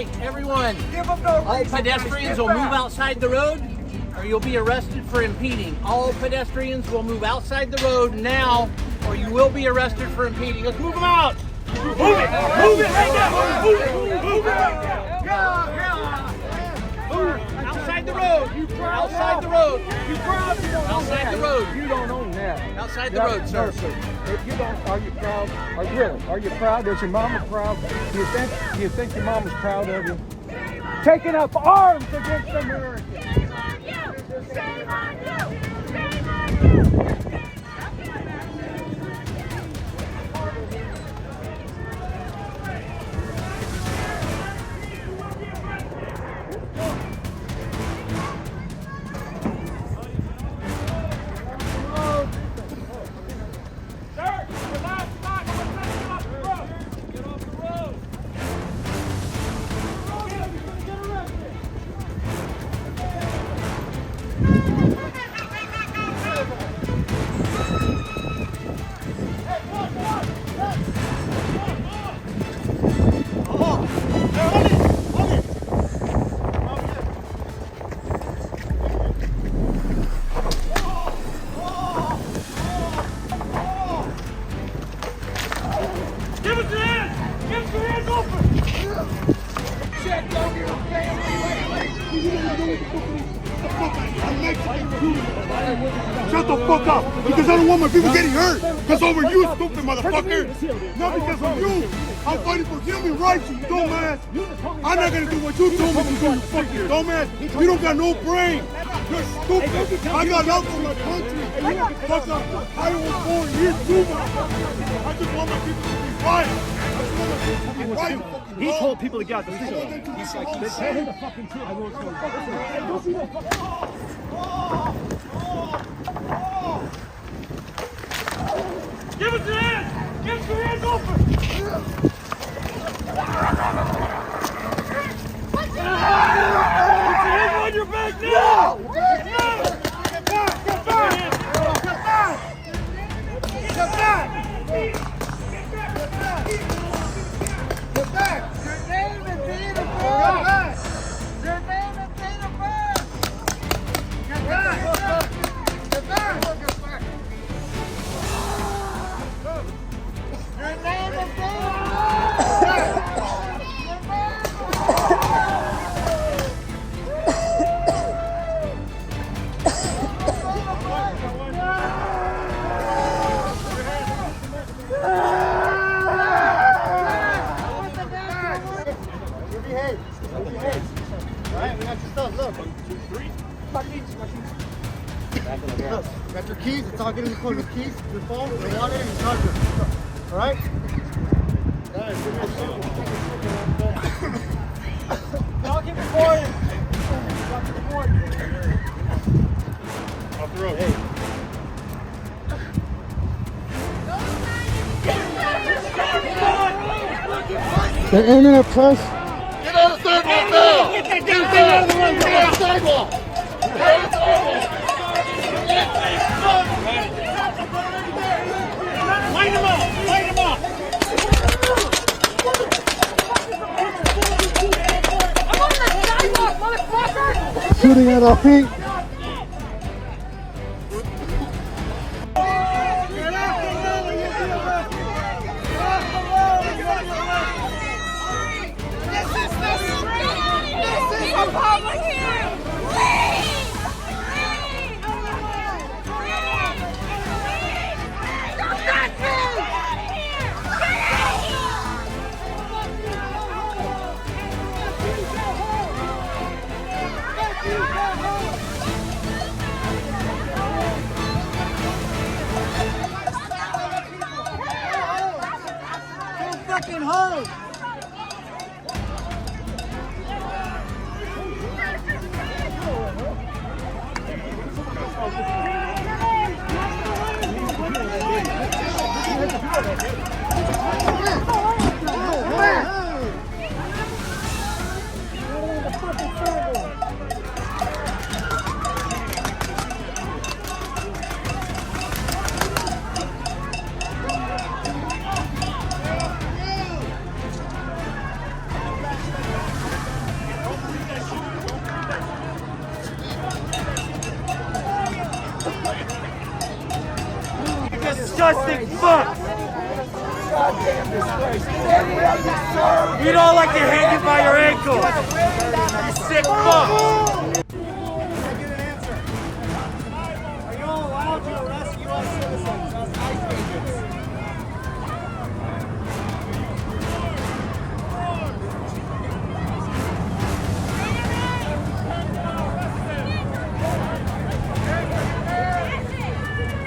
right, everyone. All pedestrians will move outside the road or you'll be arrested for impeding. All pedestrians will move outside the road now or you will be arrested for impeding. Let's move them out. Move it right now. Move it right now. Outside the road. Outside the road. Outside the road. You don't own that. Outside the road, sir. No, sir. If you don't, are you proud? Are you proud? Is your mama proud? Do you think your mama's proud of you? Taking up arms against America. Shame on you! Shame on you! Shame on you! Shut the fuck up! Because I don't want my people getting hurt! Because over you, stupid motherfucker! Not because of you! I'm fighting for human rights, you dumbass! I'm not gonna do what you told me to do, you fucking dumbass! You don't got no brain! You're stupid! I got out for my country! Fuck up! I was born here too, motherfucker! I just want my people to be right! I just want my people to be right! He told people to get out the street. He's like, tell him the fucking truth. I will tell you. Give us your hands! Give us your hands open! Put your hands on your back now! Get back! Get back! Get back! Get back! Get back! Your name and date of birth! Your name and date of birth! Get back! Get back! Your name and date of birth! Alright, we got your stuff, look. 1, 2, 3. My keys. Look, you got your keys, it's all good in the corner. Your keys, your phone, your wallet, and your charger. Alright? Guys, give me a second. I'll keep recording. Off the road. Hey. The internet press. Get on the sidewalk now! Get that damn thing out of the way! Get on the sidewalk! Get on the sidewalk! Line them up! Line them up! I'm on the sidewalk, motherfucker! Shooting at our feet. Fucking home! disgusting fuck! You don't like to hang you by your ankle! You sick fuck! Are you all allowed to arrest U.S. citizens as ICE agents?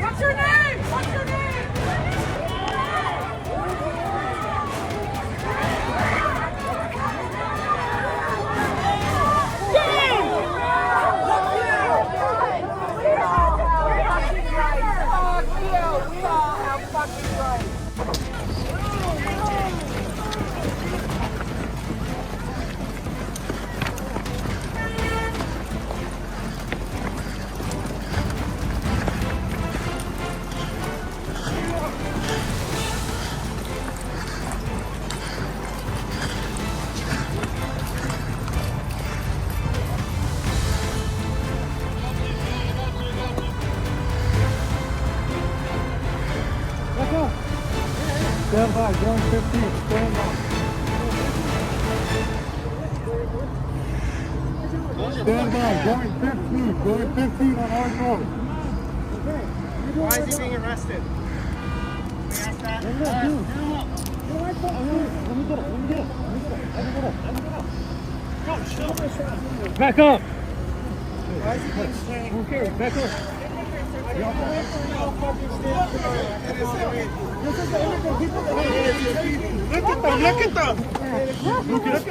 What's your name? What's your name? Stand by, going 15, stand by. Stand by, going 15 on our road. Why is he being arrested? Can we ask that? Back up. Why is he being detained? Okay, back up. Look at them! LUKAS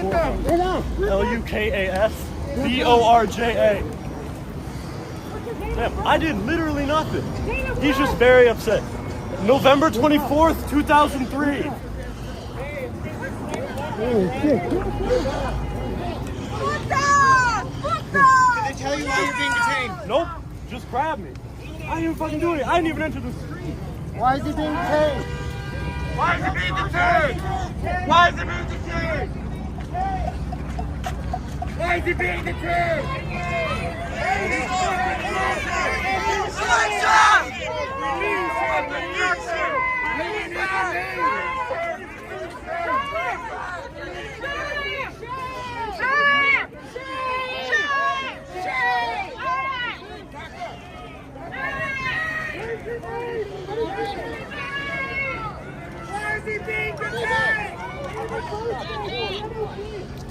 Damn, I did literally nothing. He's just very upset. November 24th, 2003. Did they tell you why you're being detained? Nope, just grab me. I didn't even fucking do it. I didn't even enter the street. Why is he being detained? Why is he being detained? Why is he being detained? Why is he being detained? Why is he being detained?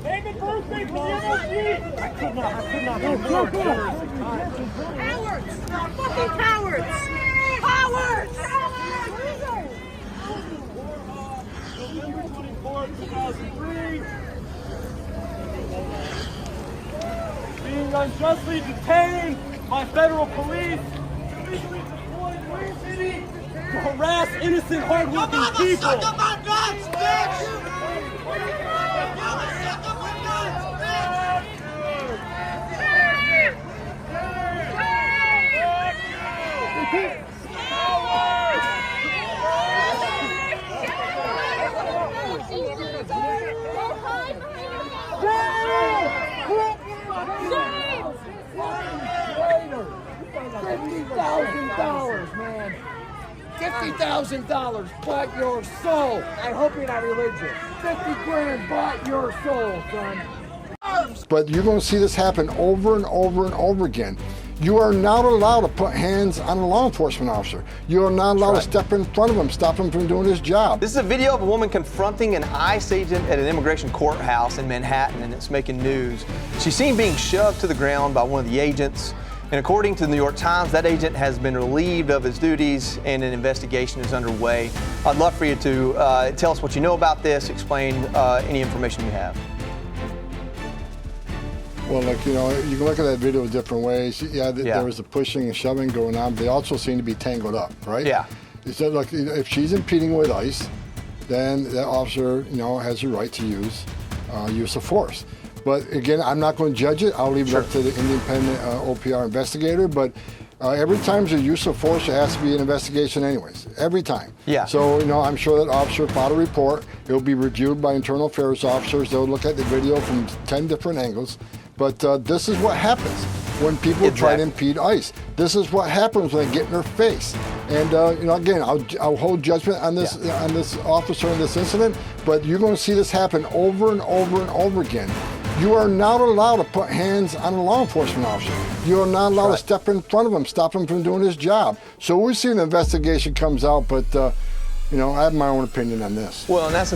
David Birthday from the NLG. I could not be more Cowards! Fucking cowards! Cowards! November 24th, 2003. Being unjustly detained by federal police. Illegally deployed to Green City to harass innocent, hardworking people. $50,000, man. $50,000 bought your soul. I hope you're not religious. 50 grand bought your soul, son. But you're going to see this happen over and over and over again. You are not allowed to put hands on a law enforcement officer. You are not allowed to step in front of him, stop him from doing his job. This is a video of a woman confronting an ICE agent at an immigration courthouse in Manhattan, and it's making news. She's seen being shoved to the ground by one of the agents. And according to the New York Times, that agent has been relieved of his duties and an investigation is underway. I'd love for you to tell us what you know about this, explain any information you have. Well, look, you know, you can look at that video different ways. There was a pushing and shoving going on, but they also seem to be tangled up, right? Yeah. So, look, if she's impeding with ICE, then that officer, you know, has a right to use of force. But again, I'm not going to judge it. I'll leave it up to the independent OPR investigator. But every time there's a use of force, there has to be an investigation anyways. Every time. Yeah. So, you know, I'm sure that officer filed a report. It will be reviewed by internal affairs officers. They'll look at the video from 10 different angles. But this is what happens when people try to impede ICE. This is what happens when they get in their face. And you know, again, I'll hold judgment on this officer in this incident, but you're going to see this happen over and over and over again. You are not allowed to put hands on a law enforcement officer. You are not allowed to step in front of him, stop him from doing his job. So we'll see when the investigation comes out, but you know, I have my own opinion on this. Well, and that's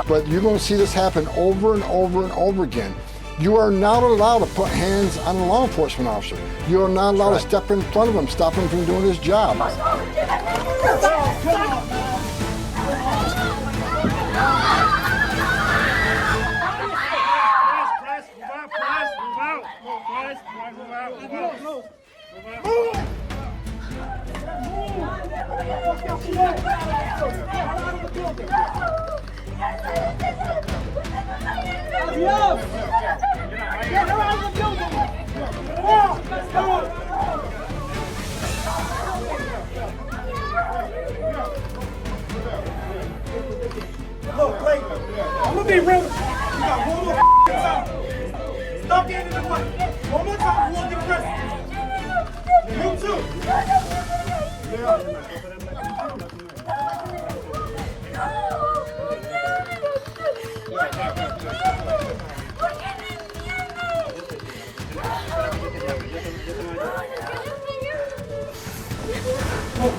But you're going to see this happen over and over and over again. You are not allowed to put hands on a law enforcement officer. You are not allowed to step in front of him, stop him from doing his job. Look, wait. I'm gonna be real. You got one more time. Stop getting in the way. One more time, you won't get arrested. You too.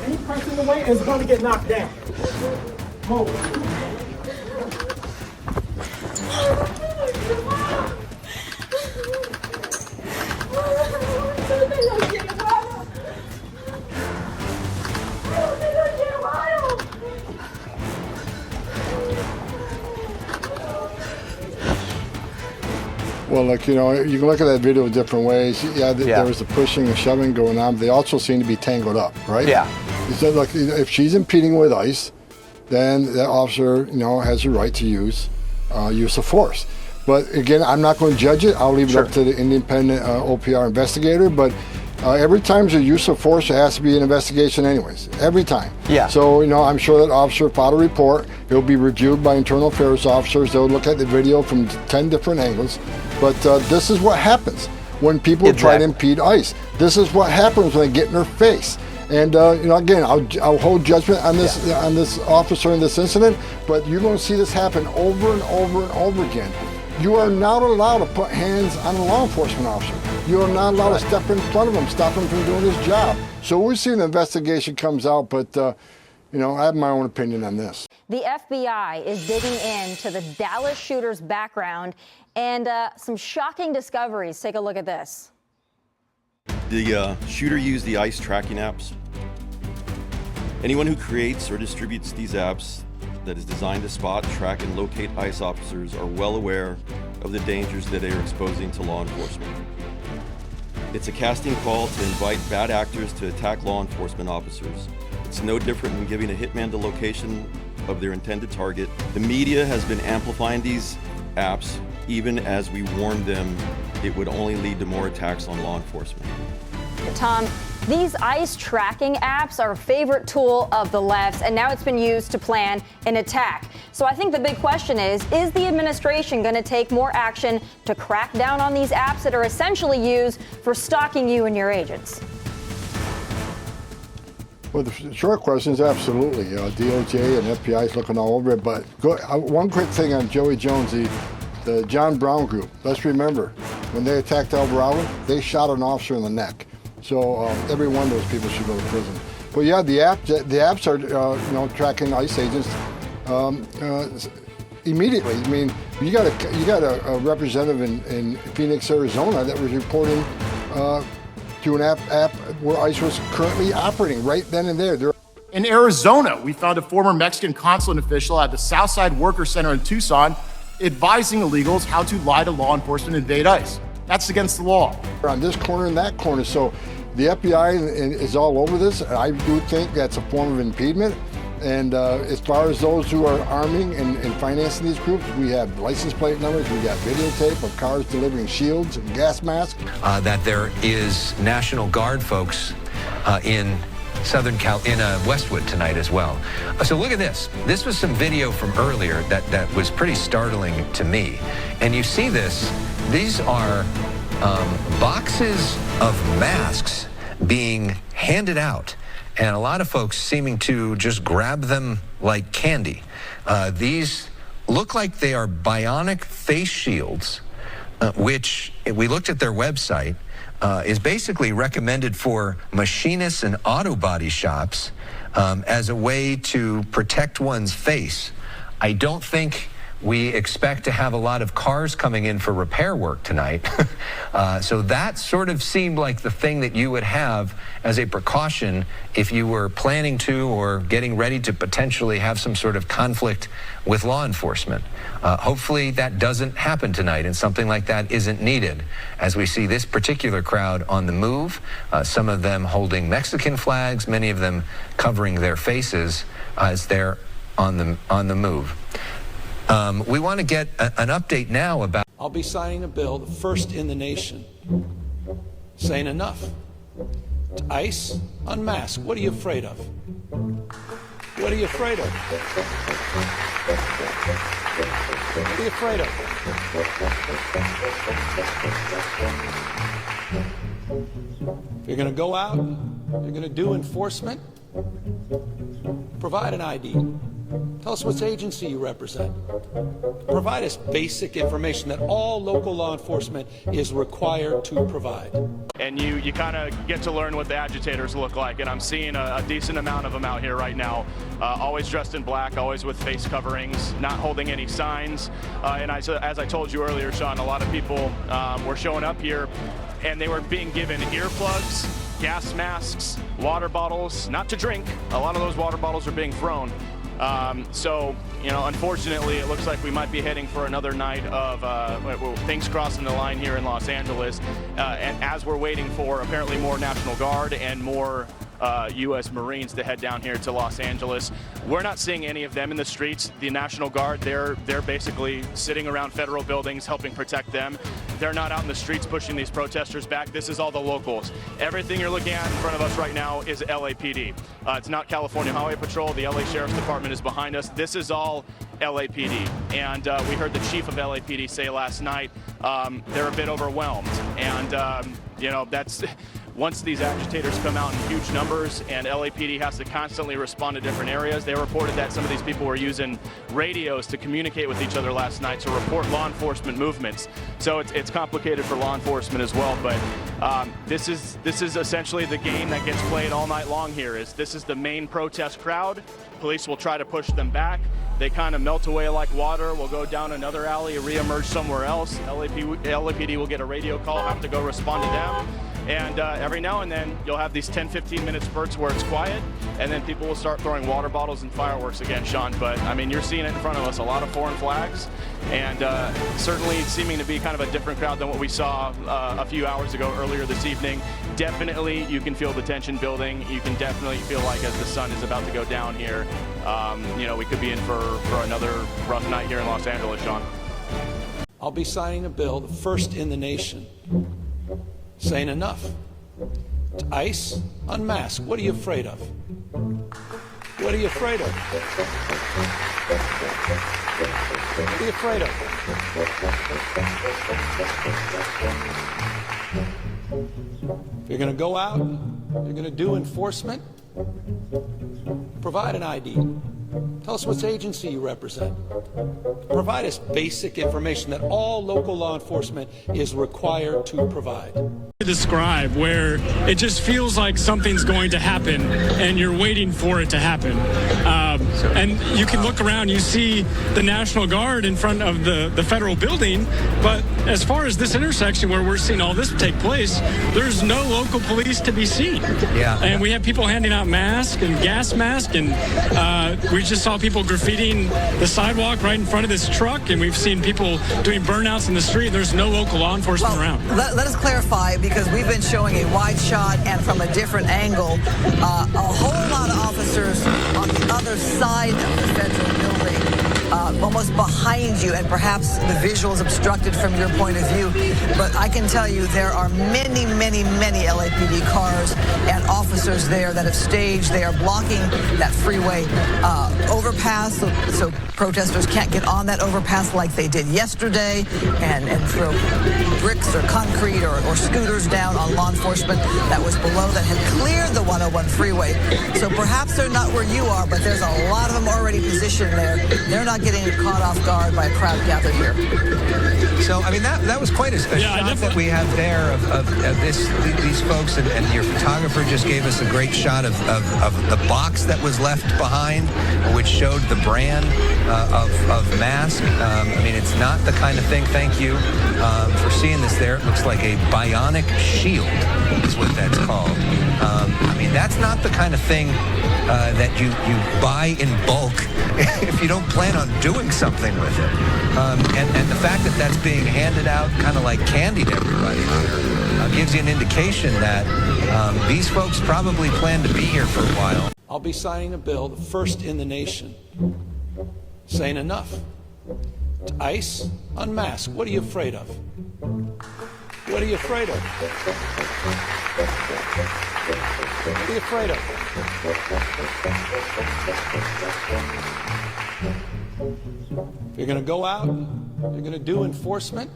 Any person in the way is going to get knocked down. Move. Well, look, you know, you can look at that video different ways. Yeah, there was the pushing and shoving going on. But they also seem to be tangled up, right? Yeah. So, look, if she's impeding with ICE, then that officer, you know, has the right to use of force. But again, I'm not going to judge it. I'll leave it up to the independent OPR investigator. But every time there's a use of force, there has to be an investigation anyways. Every time. Yeah. So, you know, I'm sure that officer filed a report. It'll be reviewed by internal affairs officers. They'll look at the video from 10 different angles. But this is what happens when people try to impede ICE. This is what happens when they get in their face. And you know, again, I'll hold judgment on this officer in this incident. But you're going to see this happen over and over and over again. You are not allowed to put hands on a law enforcement officer. You are not allowed to step in front of him, stop him from doing his job. So we'll see when the investigation comes out. But you know, I have my own opinion on this. The FBI is digging into the Dallas shooter's background and some shocking discoveries. Take a look at this. The shooter used the ICE tracking apps. Anyone who creates or distributes these apps that is designed to spot, track, and locate ICE officers are well aware of the dangers that they are exposing to law enforcement. It's a casting call to invite bad actors to attack law enforcement officers. It's no different than giving a hitman the location of their intended target. The media has been amplifying these apps even as we warned them it would only lead to more attacks on law enforcement. Tom, these ICE tracking apps are a favorite tool of the left, and now it's been used to plan an attack. So I think the big question is the administration going to take more action to crack down on these apps that are essentially used for stalking you and your agents? Well, the short question is absolutely. DOJ and FBI is looking all over it. But one quick thing on Joey Jones, the John Brown group. Let's remember, when they attacked Alvarado, they shot an officer in the neck. So every one of those people should go to prison. But yeah, the apps are you know, tracking ICE agents immediately. I mean, you got a representative in Phoenix, Arizona, that was reporting to an app where ICE was currently operating right then and there. In Arizona, we found a former Mexican consulate official at the Southside Worker Center in Tucson advising illegals how to lie to law enforcement and evade ICE. That's against the law. On this corner and that corner. So the FBI is all over this. I do think that's a form of impediment. And as far as those who are arming and financing these groups, we have license plate numbers, we got videotape of cars delivering shields and gas masks. That there is National Guard folks in Westwood tonight as well. So look at this. This was some video from earlier that was pretty startling to me. And you see this, these are boxes of masks being handed out, and a lot of folks seeming to just grab them like candy. These look like they are bionic face shields, which, if we looked at their website, is basically recommended for machinists and auto body shops as a way to protect one's face. I don't think we expect to have a lot of cars coming in for repair work tonight. So that sort of seemed like the thing that you would have as a precaution if you were planning to or getting ready to potentially have some sort of conflict with law enforcement. Hopefully that doesn't happen tonight and something like that isn't needed as we see this particular crowd on the move, some of them holding Mexican flags, many of them covering their faces as they're on the move. We want to get an update now about... I'll be signing a bill, the first in the nation, saying enough. ICE, unmask. What are you afraid of? What are you afraid of? What are you afraid of? If you're going to go out, you're going to do enforcement, provide an ID. Tell us which agency you represent. Provide us basic information that all local law enforcement is required to provide. And you kind of get to learn what the agitators look like, and I'm seeing a decent amount of them out here right now, always dressed in black, always with face coverings, not holding any signs. And as I told you earlier, Sean, a lot of people were showing up here and they were being given earplugs, gas masks, water bottles, not to drink. A lot of those water bottles are being thrown. So, you know, unfortunately, it looks like we might be heading for another night of things crossing the line here in Los Angeles. And as we're waiting for apparently more National Guard and more U.S. Marines to head down here to Los Angeles. We're not seeing any of them in the streets. The National Guard, they're basically sitting around federal buildings helping protect them. They're not out in the streets pushing these protesters back. This is all the locals. Everything you're looking at in front of us right now is LAPD. It's not California Highway Patrol. The LA Sheriff's Department is behind us. This is all LAPD. And we heard the chief of LAPD say last night they're a bit overwhelmed. And, you know, that's... Once these agitators come out in huge numbers and LAPD has to constantly respond to different areas, they reported that some of these people were using radios to communicate with each other last night to report law enforcement movements. So it's complicated for law enforcement as well, but this is essentially the game that gets played all night long here. This is the main protest crowd. Police will try to push them back. They kind of melt away like water. We'll go down another alley, reemerge somewhere else. LAPD will get a radio call, have to go respond to them. And every now and then, you'll have these 10, 15-minute spurts where it's quiet, and then people will start throwing water bottles and fireworks again, Sean. But, I mean, you're seeing it in front of us, a lot of foreign flags, and certainly seeming to be kind of a different crowd than what we saw a few hours ago earlier this evening. Definitely, you can feel the tension building. You can definitely feel like as the sun is about to go down here, you know, we could be in for another rough night here in Los Angeles, Sean. I'll be signing a bill, the first in the nation, saying enough. ICE, unmask. What are you afraid of? What are you afraid of? What are you afraid of? If you're going to go out, you're going to do enforcement, provide an ID. Tell us which agency you represent. Provide us basic information that all local law enforcement is required to provide. Describe where it just feels like something's going to happen and you're waiting for it to happen. And you can look around, you see the National Guard in front of the federal building, but as far as this intersection where we're seeing all this take place, there's no local police to be seen. Yeah. And we have people handing out masks and gas masks, and we just saw people graffitiing the sidewalk right in front of this truck, and we've seen people doing burnouts in the street. There's no local law enforcement around. Let us clarify, because we've been showing a wide shot and from a different angle. A whole lot of officers on the other side of the federal building, almost behind you, and perhaps the visual is obstructed from your point of view. But I can tell you there are many, many, many LAPD cars and officers there that have staged. They are blocking that freeway overpass, so protesters can't get on that overpass like they did yesterday and throw bricks or concrete or scooters down on law enforcement that was below that had cleared the 101 freeway. So perhaps they're not where you are, but there's a lot of them already positioned there. They're not getting caught off guard by a crowd gathered here. So, I mean, that was quite a shot that we have there of these folks, and your photographer just gave us a great shot of the box that was left behind, which showed the brand of mask. I mean, it's not the kind of thing, thank you for seeing this there. It looks like a bionic shield is what that's called. I mean, that's not the kind of thing that you buy in bulk if you don't plan on doing something with it. And the fact that that's being handed out kind of like candy to everybody gives you an indication that these folks probably plan to be here for a while. I'll be signing a bill, the first in the nation, saying enough. To ICE, unmask. What are you afraid of? What are you afraid of? What are you afraid of? You're going to go out, you're going to do enforcement,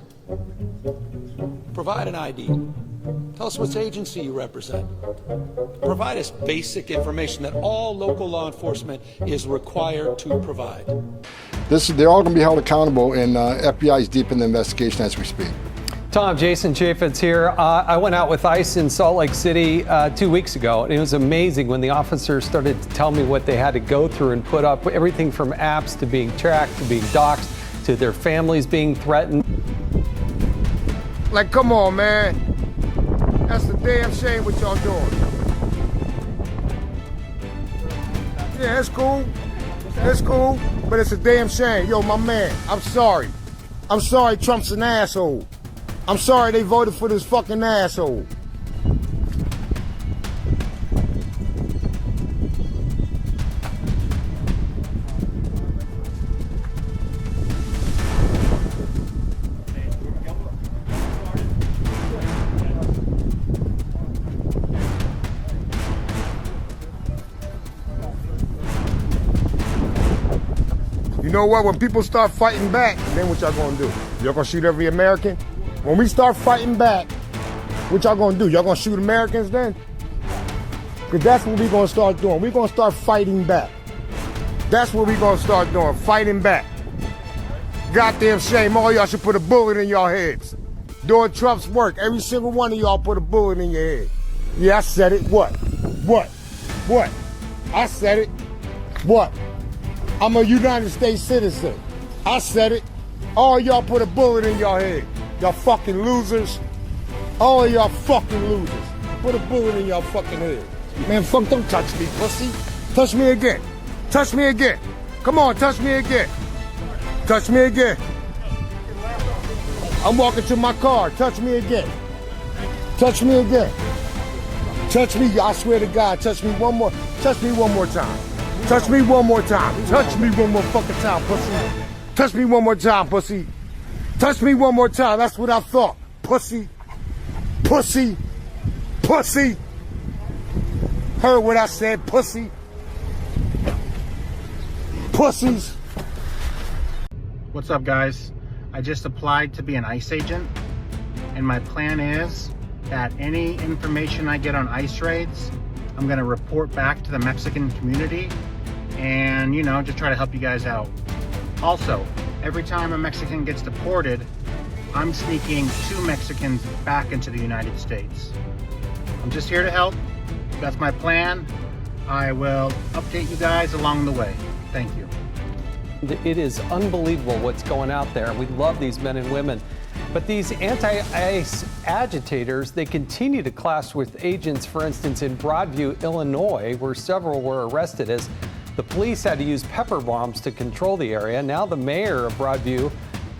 provide an ID. Tell us which agency you represent. Provide us basic information that all local law enforcement is required to provide. They're all going to be held accountable, and FBI is deep in the investigation as we speak. Tom, Jason Chaffetz here. I went out with ICE in Salt Lake City 2 weeks ago, and it was amazing when the officers started to tell me what they had to go through and put up, everything from apps to being tracked to being doxxed to their families being threatened. Like, come on, man. That's the damn shame what y'all doing. Yeah, it's cool. It's cool, but it's a damn shame. Yo, my man, I'm sorry. I'm sorry Trump's an asshole. I'm sorry they voted for this fucking asshole. You know what? When people start fighting back, then what y'all gonna do? Y'all gonna shoot every American? When we start fighting back, what y'all gonna do? Y'all gonna shoot Americans then? Because that's what we gonna start doing. We're gonna start fighting back. That's what we gonna start doing, fighting back. Goddamn shame, all y'all should put a bullet in y'all heads. Doing Trump's work, every single one of y'all put a bullet in your head. Yeah, I said it. What? I said it. What? I'm a United States citizen. I said it. All y'all put a bullet in your head. Y'all fucking losers. All of y'all fucking losers. Put a bullet in y'all fucking head. Man, fuck, don't touch me, pussy. Touch me again. Touch me again. Come on, touch me again. Touch me again. I'm walking to my car. Touch me again. Touch me again. Touch me, I swear to God, touch me one more. Touch me one more time. Touch me one more time. Touch me one more fucking time, pussy. Touch me one more time, pussy. Touch me one more time. That's what I thought. Pussy. Pussy. Pussy. Heard what I said, pussy. Pussies. What's up, guys? I just applied to be an ICE agent, and my plan is that any information I get on ICE raids, I'm gonna report back to the Mexican community and, you know, just try to help you guys out. Also, every time a Mexican gets deported, I'm sneaking 2 Mexicans back into the United States. I'm just here to help. That's my plan. I will update you guys along the way. Thank you. It is unbelievable what's going out there. We love these men and women. But these anti-ICE agitators, they continue to clash with agents, for instance, in Broadview, Illinois, where several were arrested as the police had to use pepper bombs to control the area. Now the mayor of Broadview,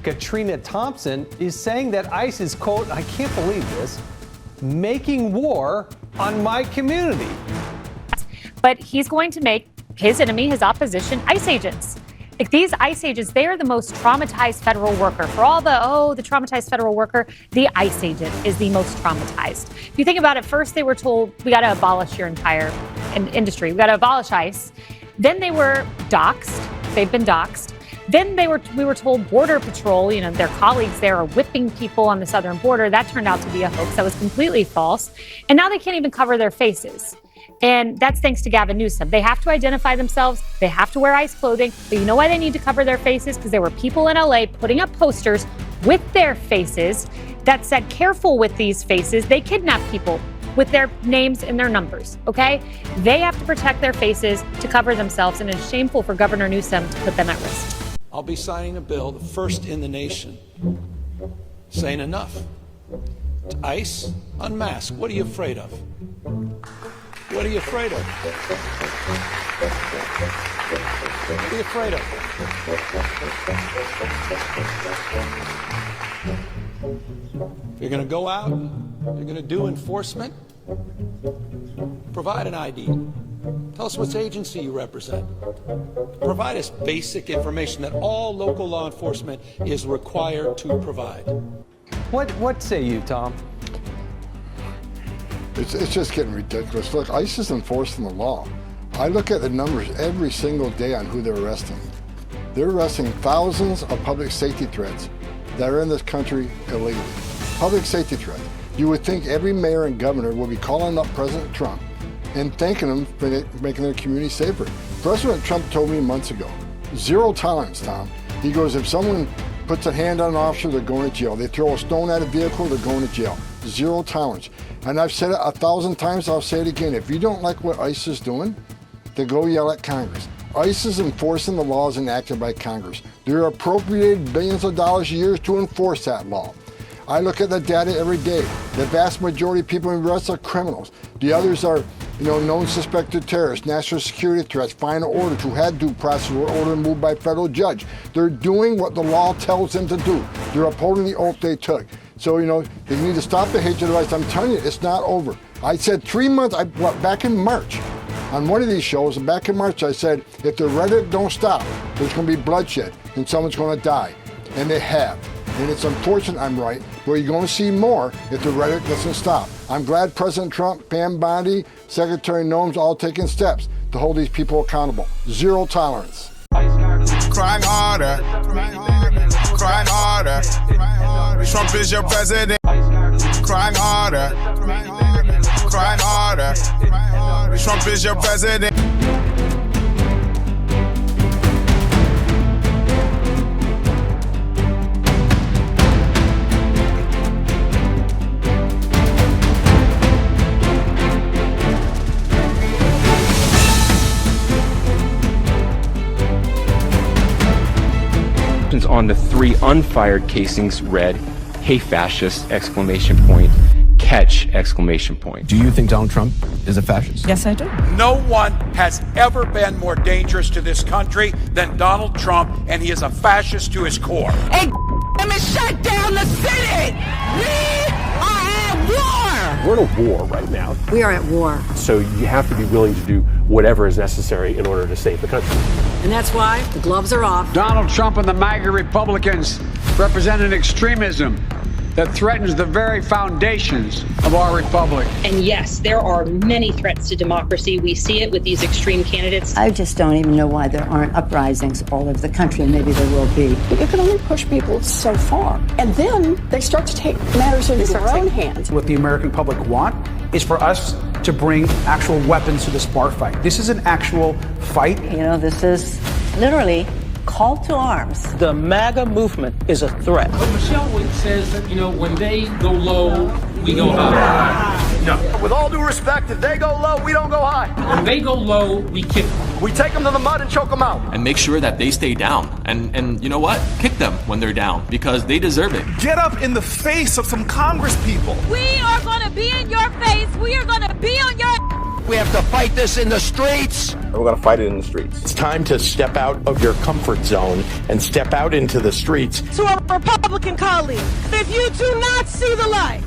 Katrina Thompson, is saying that ICE is, quote, I can't believe this, making war on my community. But he's going to make his enemy, his opposition, ICE agents. Like these ICE agents, they are the most traumatized federal worker. For all the traumatized federal worker, the ICE agent is the most traumatized. If you think about it, first they were told, we got to abolish your entire industry. We got to abolish ICE. Then they were doxxed. They've been doxxed. Then we were told Border Patrol, their colleagues there are whipping people on the southern border. That turned out to be a hoax. That was completely false. And now they can't even cover their faces. And that's thanks to Gavin Newsom. They have to identify themselves. They have to wear ICE clothing. But you know why they need to cover their faces? Because there were people in LA putting up posters with their faces that said, careful with these faces. They kidnap people with their names and their numbers, okay? They have to protect their faces to cover themselves, and it's shameful for Governor Newsom to put them at risk. I'll be signing a bill, the first in the nation, saying enough. To ICE, unmask. What are you afraid of? What are you afraid of? What are you afraid of? You're going to go out, you're going to do enforcement, provide an ID. Tell us which agency you represent. Provide us basic information that all local law enforcement is required to provide. What say you, Tom? It's just getting ridiculous. Look, ICE is enforcing the law. I look at the numbers every single day on who they're arresting. They're arresting thousands of public safety threats that are in this country illegally. Public safety threats. You would think every mayor and governor would be calling up President Trump and thanking him for making their community safer. President Trump told me months ago, 0 tolerance, Tom. He goes, if someone puts a hand on an officer, they're going to jail. They throw a stone at a vehicle, they're going to jail. 0 tolerance. And I've said it 1,000 times, I'll say it again. If you don't like what ICE is doing, then go yell at Congress. ICE is enforcing the laws enacted by Congress. They're appropriated billions of dollars a year to enforce that law. I look at the data every day. The vast majority of people in arrest are criminals. The others are, known suspected terrorists, national security threats, final orders who had due process were ordered moved by federal judge. They're doing what the law tells them to do. They're upholding the oath they took. So, they need to stop the hatred of ICE. I'm telling you, it's not over. I said 3 months, back in March, on one of these shows, and back in March, I said, if the rhetoric don't stop, there's going to be bloodshed and someone's going to die. And they have. And it's unfortunate I'm right, but you're going to see more if the rhetoric doesn't stop. I'm glad President Trump, Pam Bondi, Secretary Noem's all taking steps to hold these people accountable. 0 tolerance. Crying harder. Crying harder. Trump is your president. Crying harder. Crying harder. Trump is your president. On the 3 unfired casings read, "Hey fascist!" Catch! Do you think Donald Trump is a fascist? Yes, I do. No one has ever been more dangerous to this country than Donald Trump, and he is a fascist to his core. Hey, let me shut down the Senate! We are at war! We're at a war right now. We are at war. So you have to be willing to do whatever is necessary in order to save the country. And that's why the gloves are off. Donald Trump and the MAGA Republicans represent an extremism that threatens the very foundations of our republic. And yes, there are many threats to democracy. We see it with these extreme candidates. I just don't even know why there aren't uprisings all over the country, and maybe there will be. But you can only push people so far. And then they start to take matters into their own hands. What the American public want is for us to bring actual weapons to this bar fight. This is an actual fight. This is literally call to arms. The MAGA movement is a threat. But Michelle says that, when they go low, we go high. No. With all due respect, if they go low, we don't go high. When they go low, we kick them. We take them to the mud and choke them out. And make sure that they stay down. And you know what? Kick them when they're down, because they deserve it. Get up in the face of some Congress people. We are going to be in your face. We are going to be on your... We have to fight this in the streets. We're going to fight it in the streets. It's time to step out of your comfort zone and step out into the streets. To our Republican colleagues, if you do not see the light,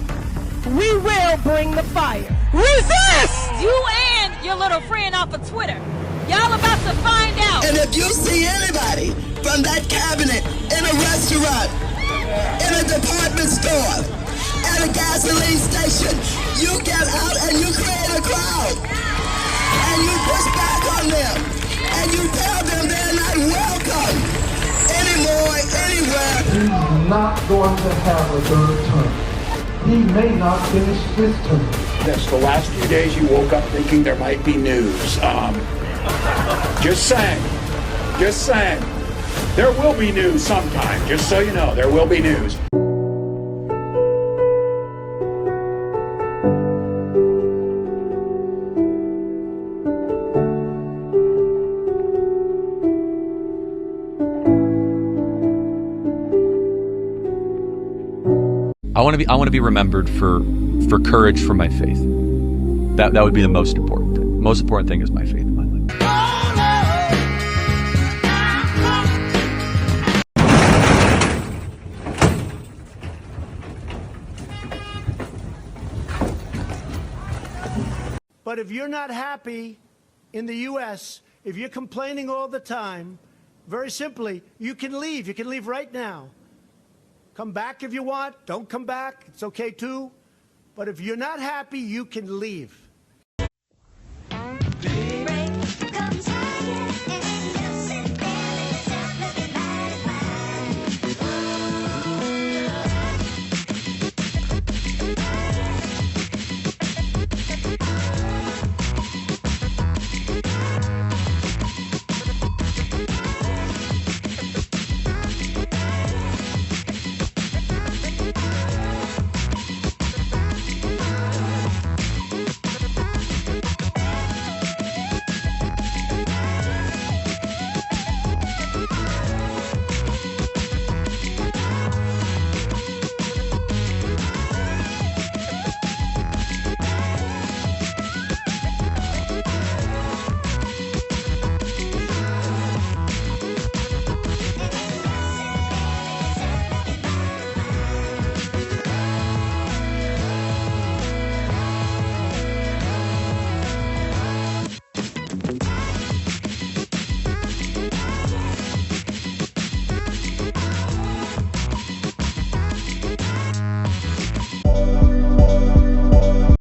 we will bring the fire. Resist! You and your little friend off of Twitter. Y'all about to find out. And if you see anybody from that cabinet in a restaurant, in a department store, at a gasoline station, you get out and you create a crowd. And you push back on them. And you tell them they're not welcome anymore, anywhere. He's not going to have a third term. He may not finish this term. Yes, the last few days you woke up thinking there might be news. Just saying. Just saying. There will be news sometime, just so you know, there will be news. I want to be remembered for courage for my faith. That would be the most important thing. Most important thing is my faith in my life. But if you're not happy in the U.S., if you're complaining all the time, very simply, you can leave. You can leave right now. Come back if you want. Don't come back. It's okay too. But if you're not happy, you can leave.